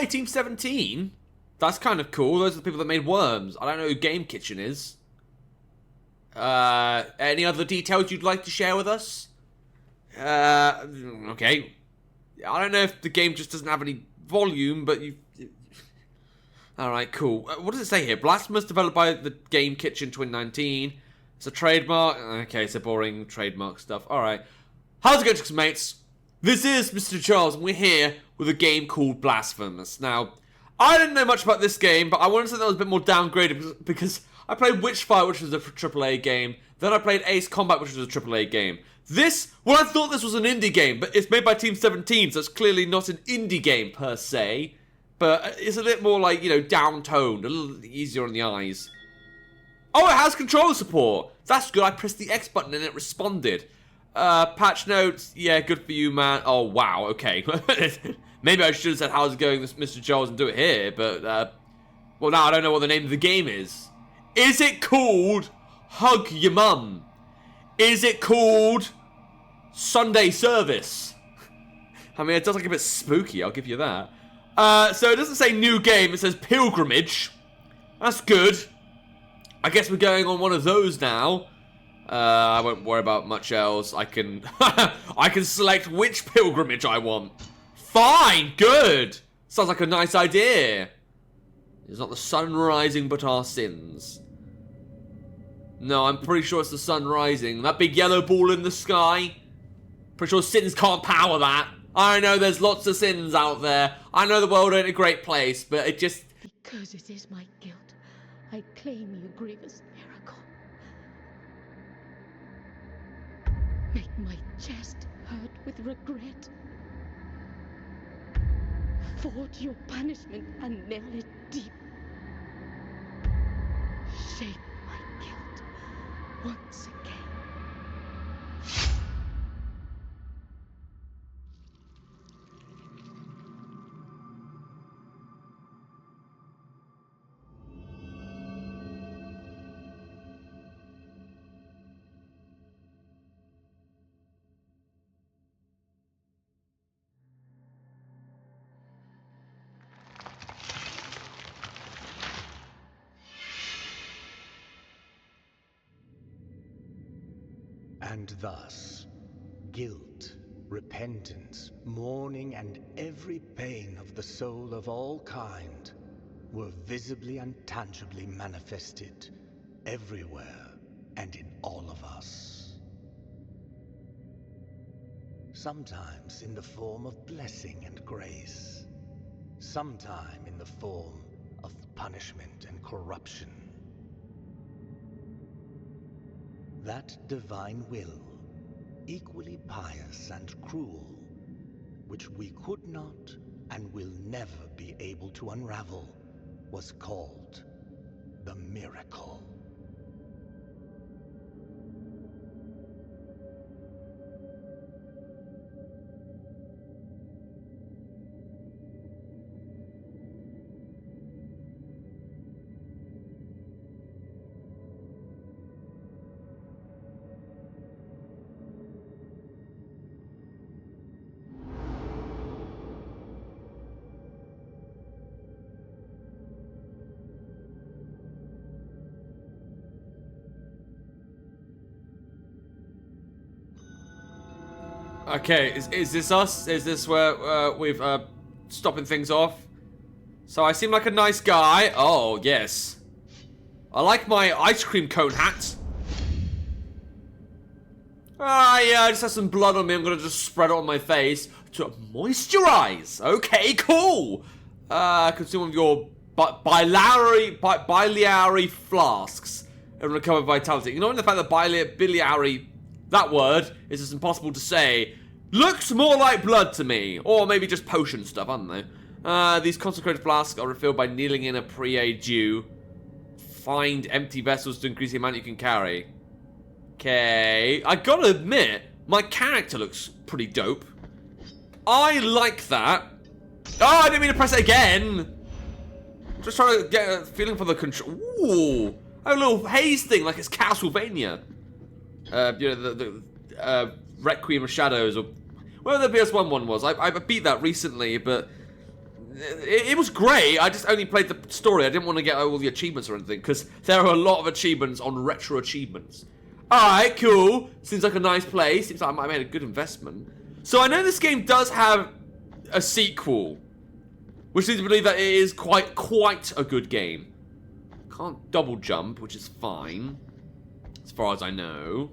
Okay, Team 17. That's kind of cool. Those are the people that made Worms. I don't know who Game Kitchen is. Any other details you'd like to share with us? Okay. I don't know if the game just doesn't have any volume, but you... Alright, cool. What does it say here? Blasphemous, developed by the Game Kitchen 2019. It's a trademark. Okay, so boring trademark stuff. Alright. How's it going, mates? This is Mrjacharles, and we're here with a game called Blasphemous. Now, I didn't know much about this game, but I wanted something that was a bit more downgraded because I played Witchfire, which was a AAA game. Then I played Ace Combat, which was a AAA game. This, well, I thought this was an indie game, but it's made by Team 17, so it's clearly not an indie game per se. But it's a bit more like, you know, down-toned, a little easier on the eyes. Oh, it has controller support. That's good. I pressed the X button and it responded. Patch notes. Yeah, good for you, man. Oh, wow. Okay. Maybe I should have said, how's it going, Mrjacharles, and do it here. But, well, now I don't know what the name of the game is. Is it called Hug Your Mum? Is it called Sunday Service? I mean, it does look a bit spooky, I'll give you that. So it doesn't say new game, it says Pilgrimage. That's good. I guess we're going on one of those now. I won't worry about much else. I can I can select which pilgrimage I want. Fine, good. Sounds like a nice idea. It's not the sun rising, but our sins. No, I'm pretty sure it's the sun rising. That big yellow ball in the sky. Pretty sure sins can't power that. I know there's lots of sins out there. I know the world ain't a great place, but it just... Because it is my guilt, I claim your grievous miracle. Make my chest hurt with regret. Forge your punishment and nail it deep. Shape my guilt once again. And thus, guilt, repentance, mourning, and every pain of the soul of all kind were visibly and tangibly manifested everywhere and in all of us. Sometimes in the form of blessing and grace, sometime in the form of punishment and corruption. That divine will, equally pious and cruel, which we could not and will never be able to unravel, was called the miracle. Okay, is this us? Is this where we've stopping things off? So I seem like a nice guy. Oh, yes. I like my ice cream cone hat. Ah, yeah, I just have some blood on me. I'm gonna just spread it on my face to moisturize. Okay, cool. Consume one of your biliary flasks and recover vitality. You know, the fact that biliary, that word is just impossible to say, looks more like blood to me. Or maybe just potion stuff, I don't know. These consecrated flasks are refilled by kneeling in a prie-dieu. Find empty vessels to increase the amount you can carry. Okay. I gotta admit, my character looks pretty dope. I like that. Oh, I didn't mean to press it again. Just trying to get a feeling for the control. Ooh. A little haze thing like it's Castlevania. You know, the Requiem of Shadows, or whatever the PS1 one was. I beat that recently, but it was great. I just only played the story. I didn't want to get all the achievements or anything, because there are a lot of achievements on retro achievements. Alright, cool. Seems like a nice place. Seems like I might have made a good investment. So I know this game does have a sequel, which leads me to believe that it is quite a good game. Can't double jump, which is fine, as far as I know.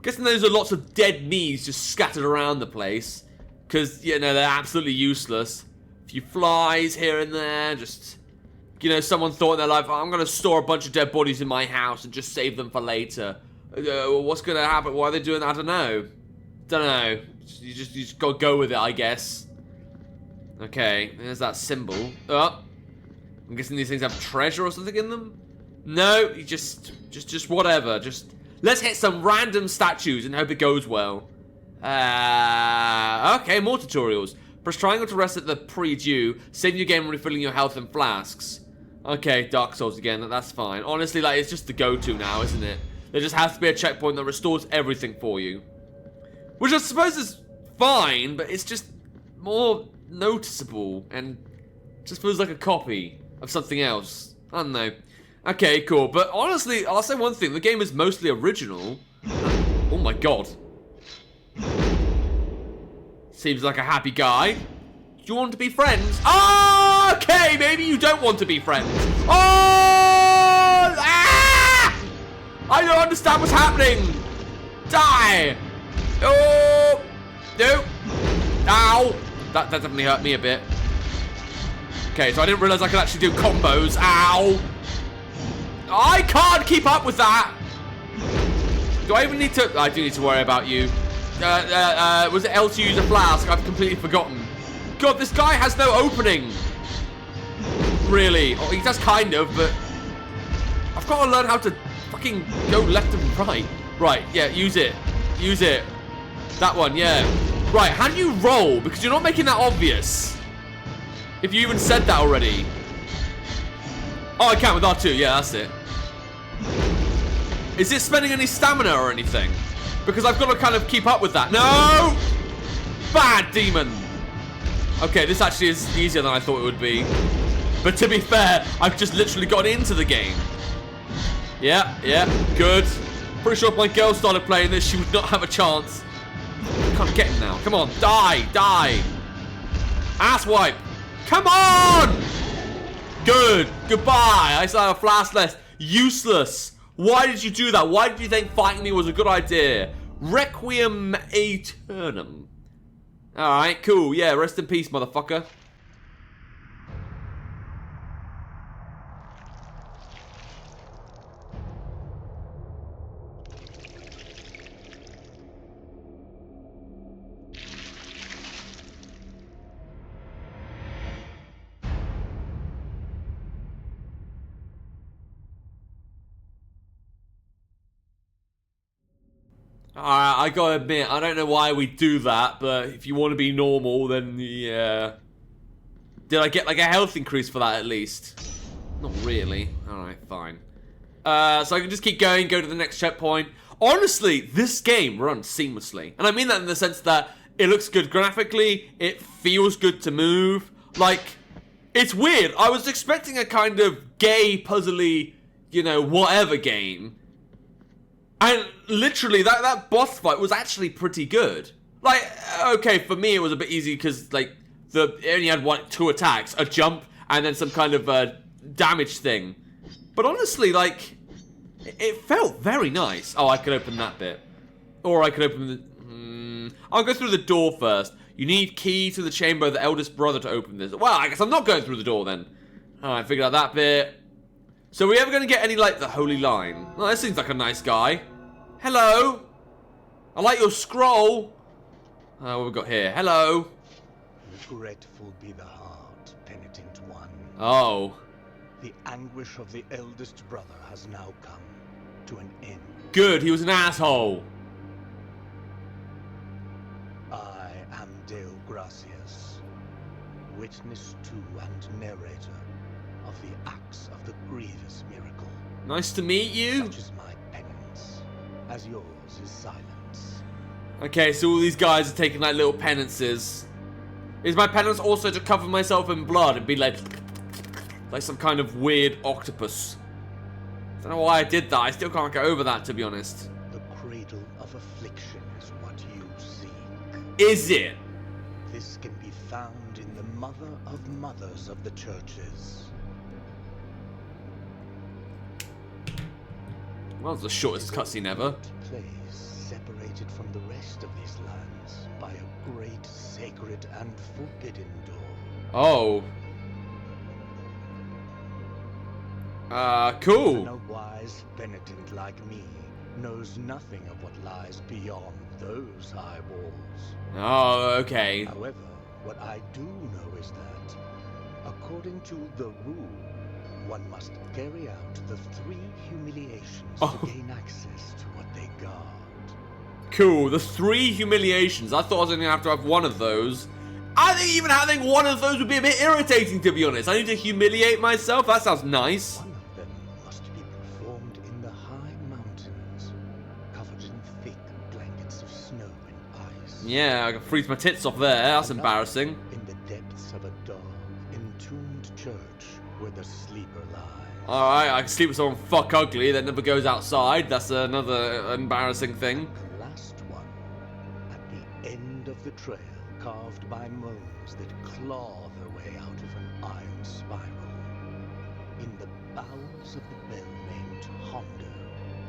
Guessing those are lots of dead knees just scattered around the place, because, you know, they're absolutely useless. A few flies here and there, just, you know, someone thought in their life, oh, I'm going to store a bunch of dead bodies in my house and just save them for later. What's going to happen? Why are they doing that? I don't know. Don't know. You just got to go with it, I guess. Okay, there's that symbol. Oh, I'm guessing these things have treasure or something in them? No, you just whatever. Just, let's hit some random statues and hope it goes well. Okay, more tutorials. Press triangle to rest at the pre-due. Save your game and refilling your health and flasks. Okay, Dark Souls again. That's fine. Honestly, like, it's just the go-to now, isn't it? There just has to be a checkpoint that restores everything for you. Which I suppose is fine, but it's just more noticeable and just feels like a copy of something else. I don't know. Okay, cool. But honestly, I'll say one thing. The game is mostly original. Oh my god. Seems like a happy guy. Do you want to be friends? Oh, okay, maybe you don't want to be friends. Oh! Ah! I don't understand what's happening. Die. Oh! No. Ow. That definitely hurt me a bit. Okay, so I didn't realize I could actually do combos. Ow. I can't keep up with that. Do I even need to? I do need to worry about you. Was it L to use a flask? I've completely forgotten. God, this guy has no opening. Really? Oh, he does kind of, but I've got to learn how to fucking go left and right. Right, yeah, use it. Use it. That one, yeah. Right, how do you roll? Because you're not making that obvious. If you even said that already. Oh, I can with R2. Yeah, that's it. Is it spending any stamina or anything? Because I've got to kind of keep up with that. No! Bad demon. Okay, this actually is easier than I thought it would be. But to be fair, I've just literally got into the game. Yeah, good. Pretty sure if my girl started playing this, she would not have a chance. I can't get him now. Come on, die. Ass wipe. Come on! Good. Goodbye. I saw a flash list. Useless. Why did you do that? Why did you think fighting me was a good idea? Requiem Aeternum. Alright, cool. Yeah, rest in peace, motherfucker. Alright, I gotta admit, I don't know why we do that, but if you want to be normal, then yeah. Did I get like a health increase for that at least? Not really. Alright, fine. So I can just keep going, go to the next checkpoint. Honestly, this game runs seamlessly. And I mean that in the sense that it looks good graphically, it feels good to move. Like, it's weird. I was expecting a kind of gay, puzzly, you know, whatever game. And literally, that boss fight was actually pretty good. Like, okay, for me it was a bit easy because, like, it only had two attacks. A jump and then some kind of damage thing. But honestly, like, it felt very nice. Oh, I could open that bit. Or I could open the... I'll go through the door first. You need key to the chamber of the eldest brother to open this. Well, I guess I'm not going through the door then. Alright, figured out that bit. So are we ever going to get any, like, the holy line? Well, this seems like a nice guy. Hello. I like your scroll. What have we got here? Hello. Regretful be the heart, penitent one. Oh. The anguish of the eldest brother has now come to an end. Good, he was an asshole. I am Dale Gracias, witness to and narrator of the acts of the grievous miracle. Nice to meet you. Such is my penance, as yours is silence. Okay, so all these guys are taking like little penances. Is my penance also to cover myself in blood and be like some kind of weird octopus? I don't know why I did that. I still can't get over that, to be honest. The cradle of affliction is what you seek. Is it? This can be found in the mother of mothers of the churches. Well, it's the shortest cutscene ever. Place separated from the rest of these lands by a great sacred and forbidden door. Oh. Cool. And a wise penitent like me knows nothing of what lies beyond those high walls. Oh, okay. However, what I do know is that, according to the rule, one must carry out the 3 humiliations to gain access to what they guard. Cool, the 3 humiliations. I thought I was only going to have one of those. I think even having one of those would be a bit irritating, to be honest. I need to humiliate myself? That sounds nice. One of them must be performed in the high mountains, covered in thick blankets of snow and ice. Yeah, I can freeze my tits off there. That's embarrassing. In the depths of a dark, entombed church where the sleeper lies. Alright, I can sleep with someone fuck ugly that never goes outside. That's another embarrassing thing. The last one, at the end of the trail, carved by moans that claw their way out of an iron spiral. In the bowels of the bell named Honda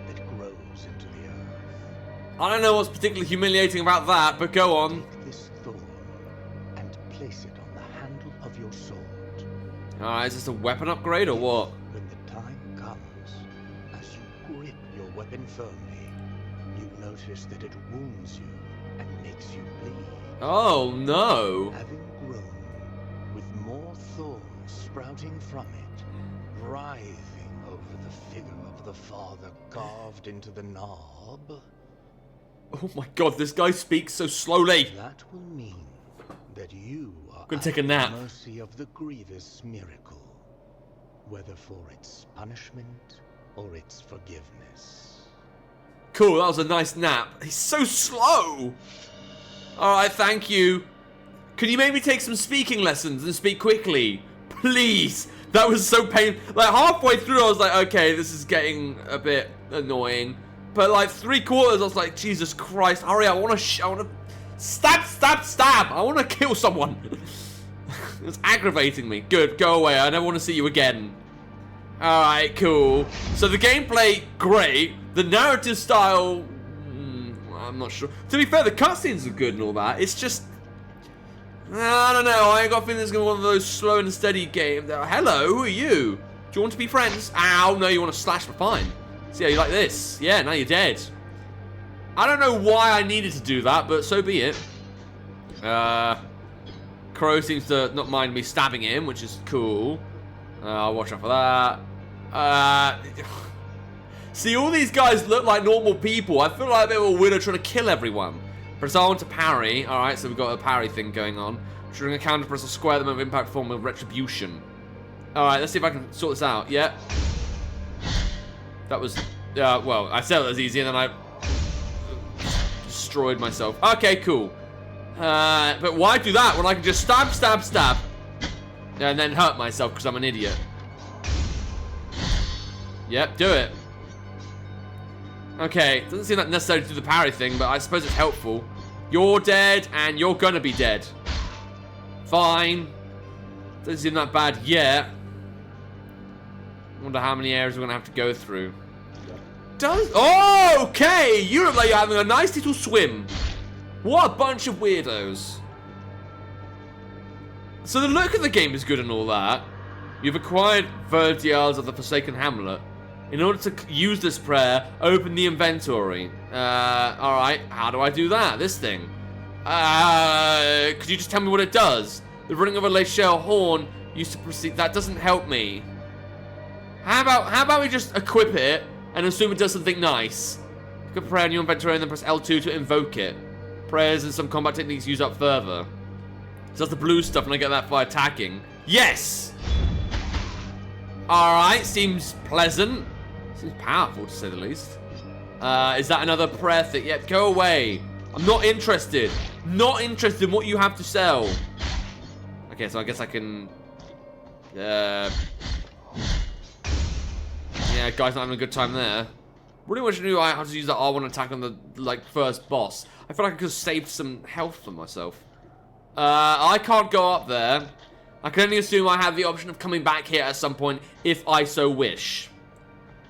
that grows into the earth. I don't know what's particularly humiliating about that, but go on. Take this thorn and place it on the handle of your sword. Alright, is this a weapon upgrade or what? When the time comes, as you grip your weapon firmly, you notice that it wounds you and makes you bleed. Oh, no. Having grown, with more thorns sprouting from it, writhing over the figure of the father carved into the knob. Oh my god, this guy speaks so slowly. That will mean that you are Gonna take a nap. at the mercy of the grievous miracle, whether for its punishment or its forgiveness. Cool, that was a nice nap. He's so slow. Alright, thank you. Can you maybe take some speaking lessons and speak quickly? Please. That was so painful. Like, halfway through, I was like, okay, this is getting a bit annoying. But, like, 3/4, I was like, Jesus Christ, hurry up. I want to stab. I want to kill someone. It's aggravating me. Good, go away. I never want to see you again. Alright, cool. So, the gameplay, great. The narrative style, I'm not sure. To be fair, the cutscenes are good and all that. It's just, I don't know. I got a feeling it's going to be one of those slow and steady games. Hello, who are you? Do you want to be friends? Ow, no, you want to slash for fine. See how you like this? Yeah, now you're dead. I don't know why I needed to do that, but so be it. Crow seems to not mind me stabbing him, which is cool. I'll watch out for that. See, all these guys look like normal people. I feel like they were weirdo trying to kill everyone. Press R to parry. Alright, so we've got a parry thing going on. Triggering a counter, press a square the moment of impact form with retribution. Alright, let's see if I can sort this out. Yeah. That was, well, I said it was easy and then I destroyed myself. Okay, cool. But why do that when I can just stab, and then hurt myself because I'm an idiot? Yep, do it. Okay, doesn't seem like necessary to do the parry thing, but I suppose it's helpful. You're dead, and you're gonna be dead. Fine. Doesn't seem that bad yet. Wonder how many areas we're gonna have to go through. Oh, okay! You look like you're having a nice little swim. What a bunch of weirdos. So the look of the game is good and all that. You've acquired Mrjacharles of the Forsaken Hamlet. In order to use this prayer, open the inventory. Alright, how do I do that? This thing. Could you just tell me what it does? The running of a Le Shell horn used to proceed. That doesn't help me. How about we just equip it and assume it does something nice? Equip prayer in your inventory and then press L2 to invoke it. Prayers and some combat techniques used up further. So that's the blue stuff and I get that by attacking. Yes! Alright, seems pleasant. Seems powerful, to say the least. Is that another prayer thing? Yep, go away. I'm not interested. Not interested in what you have to sell. Okay, so I guess I can... Yeah, guy's not having a good time there. Really wish I knew how to use that R1 attack on the, like, first boss. I feel like I could have saved some health for myself. I can't go up there. I can only assume I have the option of coming back here at some point if I so wish.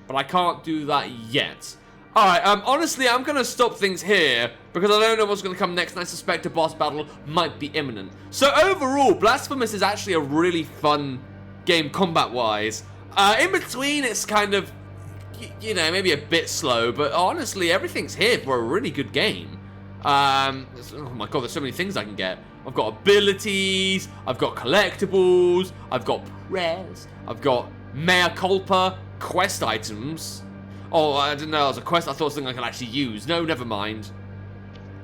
But I can't do that yet. Alright, honestly, I'm going to stop things here because I don't know what's going to come next, and I suspect a boss battle might be imminent. So overall, Blasphemous is actually a really fun game combat-wise. In between, it's kind of, you know, maybe a bit slow, but honestly, everything's here for a really good game. Oh my god, there's so many things I can get. I've got abilities, I've got collectibles, I've got prayers, I've got mea culpa, quest items. Oh, I didn't know that was a quest. I thought it was something I could actually use. No, never mind.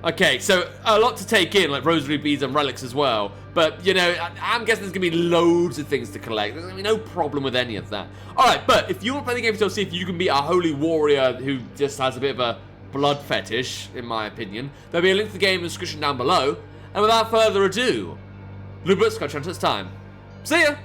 Okay, so a lot to take in, like rosary beads and relics as well. But, you know, I'm guessing there's going to be loads of things to collect. There's going to be no problem with any of that. Alright, but if you want to play the game yourself, see if you can be a holy warrior who just has a bit of a blood fetish, in my opinion, there'll be a link to the game in the description down below. And without further ado, Lubitz, it's time. See ya!